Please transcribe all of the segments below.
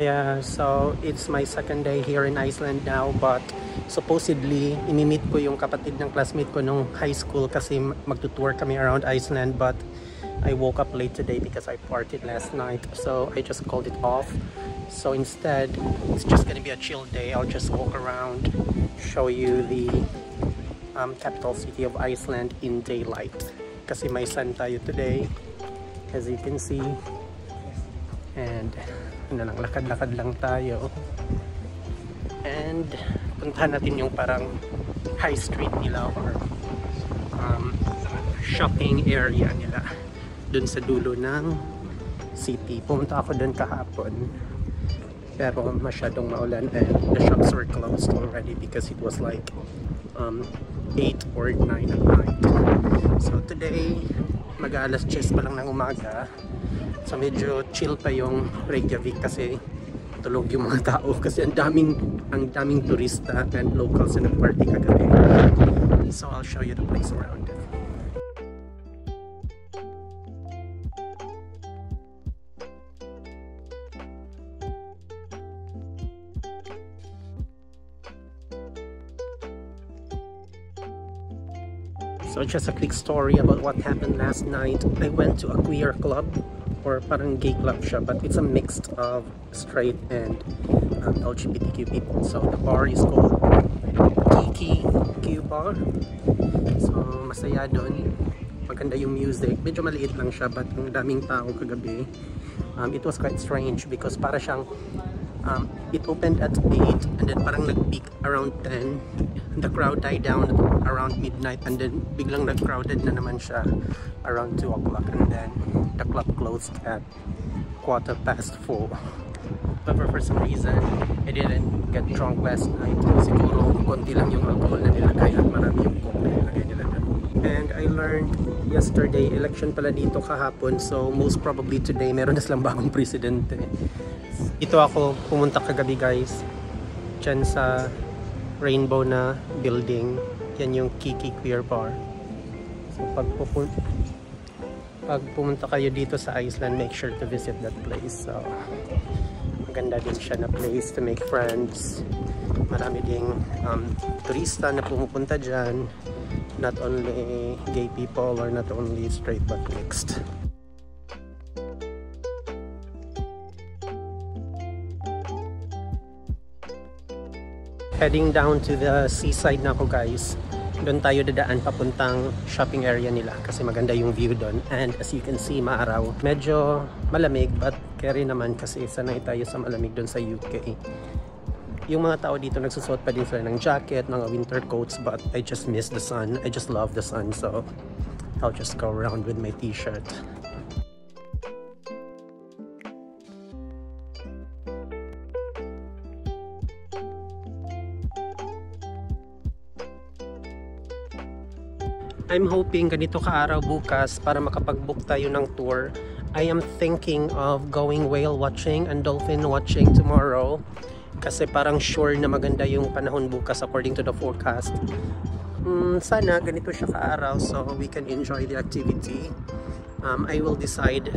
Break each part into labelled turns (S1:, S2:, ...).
S1: Yeah, so it's my second day here in Iceland now, but supposedly imimit ko yung kapatid ng classmate ko nung high school kasi magtutour kami around Iceland, but I woke up late today because I partied last night, so I just called it off. So instead, it's just gonna be a chill day. I'll just walk around, show you the capital city of Iceland in daylight. Kasi may sun tayo today, as you can see. And ano lang, lakad-lakad lang tayo. And puntahan natin yung parang high street nila or shopping area nila dun sa dulo ng city. Pumunta ako dun kahapon, pero masyadong maulan and the shops were closed already because it was like 8 or 9 at night. So today, mag-alas 10 pa lang ng umaga. So medyo chill pa yung Reykjavik kasi tulog yung mga tao kasi ang daming turista and locals na nag-party kagabi. So I'll show you the place around. So just a quick story about what happened last night. I went to a queer club, or parang gay club siya, but it's a mix of straight and LGBTQ people. So the bar is called Kiki Q Bar. So masaya doon, maganda yung music. Medyo maliit lang siya, but ang daming tao kagabi. It was quite strange because para siyang it opened at 8 and then parang nag-peak around 10. The crowd died down around midnight and then biglang nag-crowded na naman siya around 2 o'clock and then the club closed at 4:15. However, for some reason I didn't get drunk last night. Siguro konti lang yung alcohol na nilagay at marami yung coke na nilagay nila. And I learned yesterday, election pala dito kahapon, so most probably today meron na silang bagong presidente. Ito ako pumunta kagabi guys, dyan sa rainbow na building. Yan yung Kiki Queer Bar. So pag pumunta kayo dito sa Iceland, make sure to visit that place. So maganda din siya na place to make friends. Marami ding turista na pumupunta dyan, not only gay people or not only straight but mixed. Heading down to the seaside na ako guys. Doon tayo dadaan papuntang shopping area nila kasi maganda yung view doon. And as you can see, maaraw. Medyo malamig but carry naman kasi sanay tayo sa malamig doon sa UK. Yung mga tao dito nagsusuot pa din sila ng jacket, mga winter coats, but I just miss the sun. I just love the sun, so I'll just go around with my t-shirt. I'm hoping ganito kaaraw bukas para makapag-book tayo ng tour. I am thinking of going whale watching and dolphin watching tomorrow kasi parang sure na maganda yung panahon bukas according to the forecast. Sana ganito siya kaaraw so we can enjoy the activity. I will decide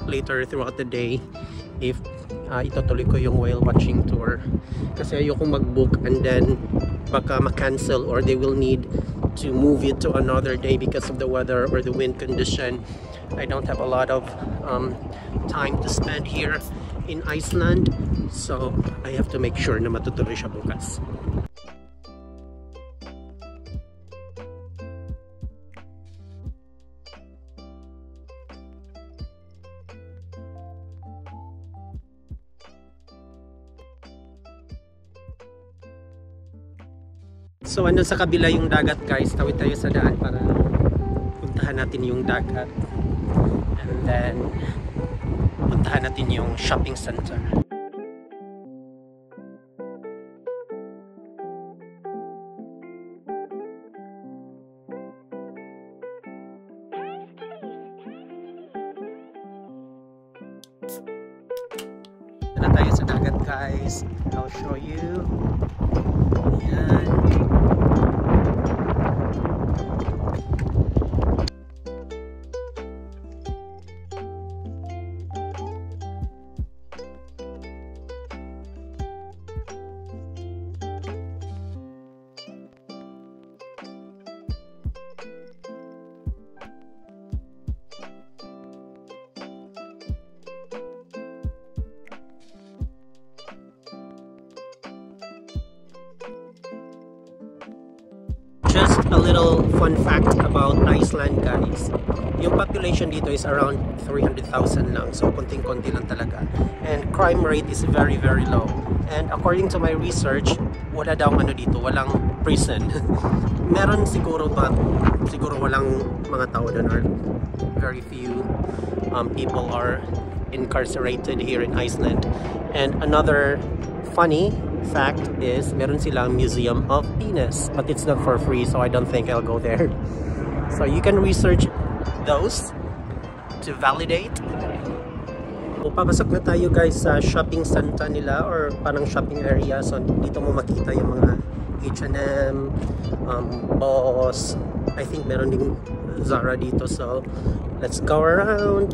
S1: later throughout the day if itutuloy ko yung whale watching tour kasi ayokong mag-book and then baka ma-cancel or they will need to move it to another day because of the weather or the wind condition. I don't have a lot of time to spend here in Iceland, so I have to make sure na matutuloy siya bukas. So andun sa kabila yung dagat guys, tawid tayo sa daan para puntahan natin yung dagat and then puntahan natin yung shopping center. Na tayo sa dagat guys, I'll show you. Yan. Just a little fun fact about Iceland, guys. Yung population dito is around 300,000 lang. So, konting-konti lang talaga. And crime rate is very, very low. And according to my research, wala daw ano dito, walang prison. Meron siguro, but siguro walang mga tao doon, or very few people are incarcerated here in Iceland. And another funny fact is meron silang Museum of Penis, but it's not for free, so I don't think I'll go there. So you can research those to validate. So, papasok na tayo guys sa shopping center nila, or parang shopping area. So dito mo makita yung mga H&M, Boss, I think meron ding Zara dito. So let's go around.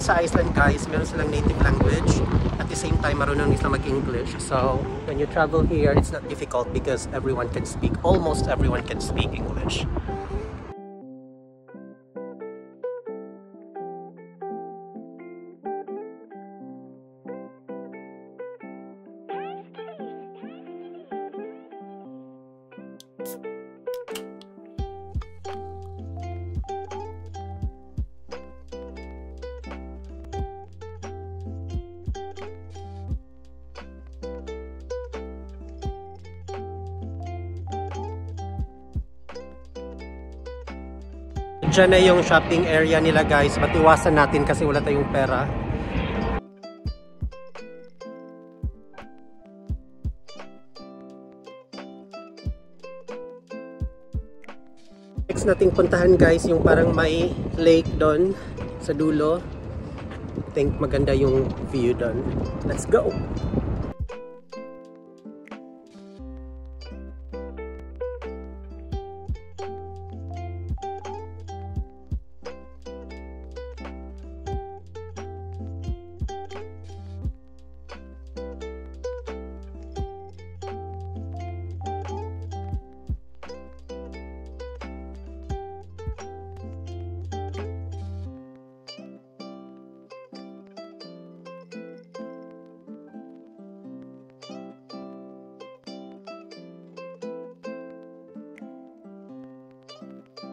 S1: Sa Iceland guys, meron silang native language. At the same time, marunong sila mag-English. So, when you travel here, it's not difficult because everyone can speak, almost everyone can speak English. Diyan na yung shopping area nila guys, but iwasan natin kasi wala tayong pera. Next nating puntahan guys, yung parang may lake doon sa dulo. I think maganda yung view doon. Let's go!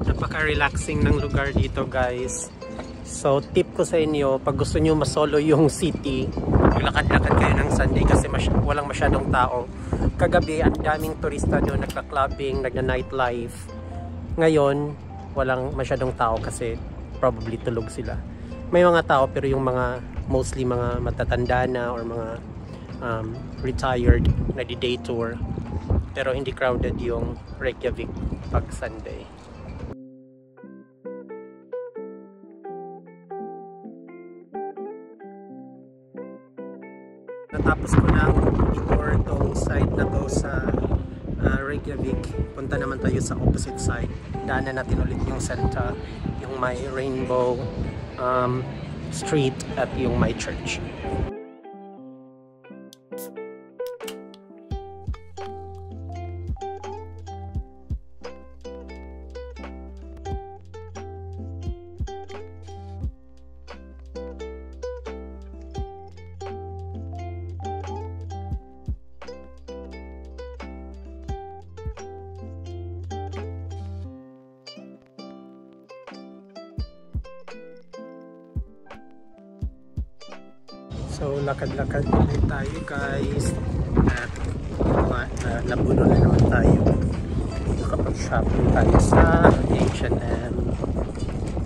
S1: Napaka-relaxing ng lugar dito guys. So tip ko sa inyo, pag gusto nyo masolo yung city, maglakad-lakad kayo ng Sunday kasi walang masyadong tao. Kagabi ang daming turista doon, nagka-clubbing, nagna-nightlife. Ngayon walang masyadong tao kasi probably tulog sila. May mga tao pero yung mga mostly mga matatanda na or mga retired na di-day tour. Pero hindi crowded yung Reykjavik pag Sunday. Natapos ko na i-tour itong side na to sa Reykjavik. Punta naman tayo sa opposite side. Daanan natin ulit yung center, yung may rainbow street at yung may church. So lakad-lakad ulit tayo guys at nabuno na naman tayo. Nakapag-shopping tayo sa H&M,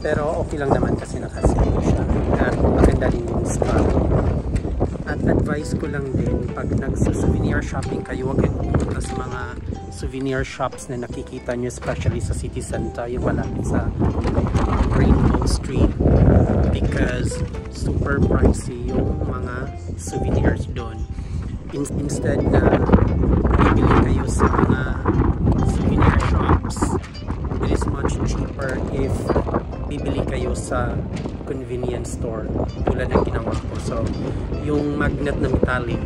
S1: pero okay lang naman kasi nakasale siya at maganda din yung stock. At advice ko lang din, pag nagsa-souvenir shopping kayo, huwag kayo pupunta sa mga souvenir shops na nakikita nyo, especially sa city center, yung malapit sa Rainbow Street, because super pricey yung mga souvenirs doon. Instead na bibili kayo sa mga souvenir shops, it is much cheaper if bibili kayo sa convenience store tulad ng ginawa ko. So yung magnet na metallic,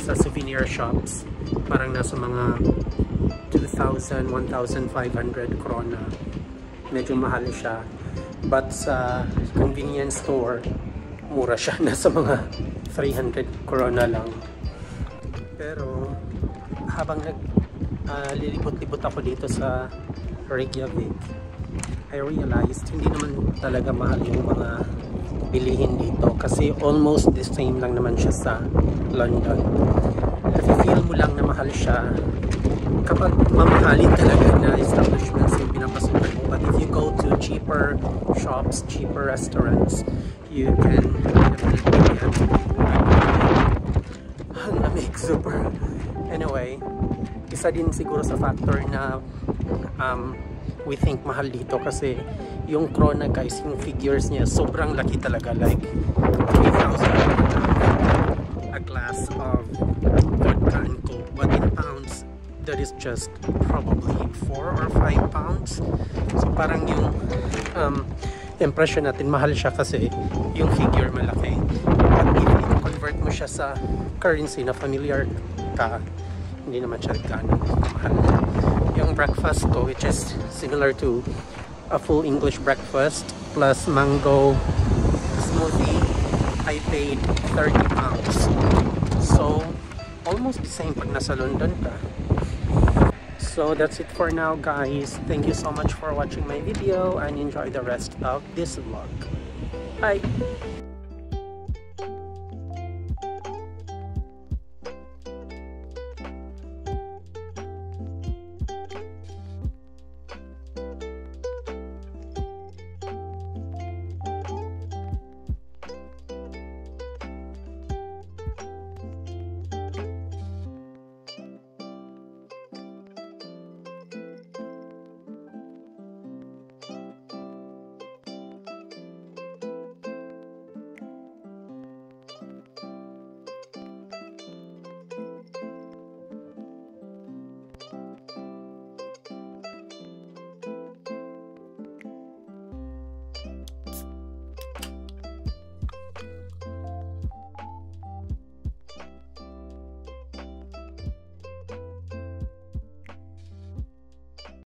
S1: sa souvenir shops. Parang nasa mga 2,000, 1,500 krona. Medyo mahal siya. But sa convenience store, mura siya. Nasa mga 300 krona lang. Pero habang lilibot-libot ako dito sa Reykjavik, I realized hindi naman talaga mahal yung mga bilihin dito kasi almost the same lang naman siya sa London. Feel mo lang na mahal siya kapag mamahalin talaga na establishments yung pinapasukan mo. But if you go to cheaper shops, cheaper restaurants, you can definitely get ang lamig, super. Anyway, isa din siguro sa factor na we think mahal dito kasi yung krona guys, yung figures niya sobrang laki talaga, like 3,000 a glass of vodka and coke, but in pounds that is just probably 4 or 5 pounds. So parang yung impression natin mahal siya kasi yung figure malaki, but if i-convert mo siya sa currency na familiar ka, hindi naman siya gano'n mahal. Yung breakfast ko, which is similar to a full English breakfast plus mango smoothie, I paid 30 pounds. So almost the same pag nasa London ka. So that's it for now guys. Thank you so much for watching my video and enjoy the rest of this vlog. Bye!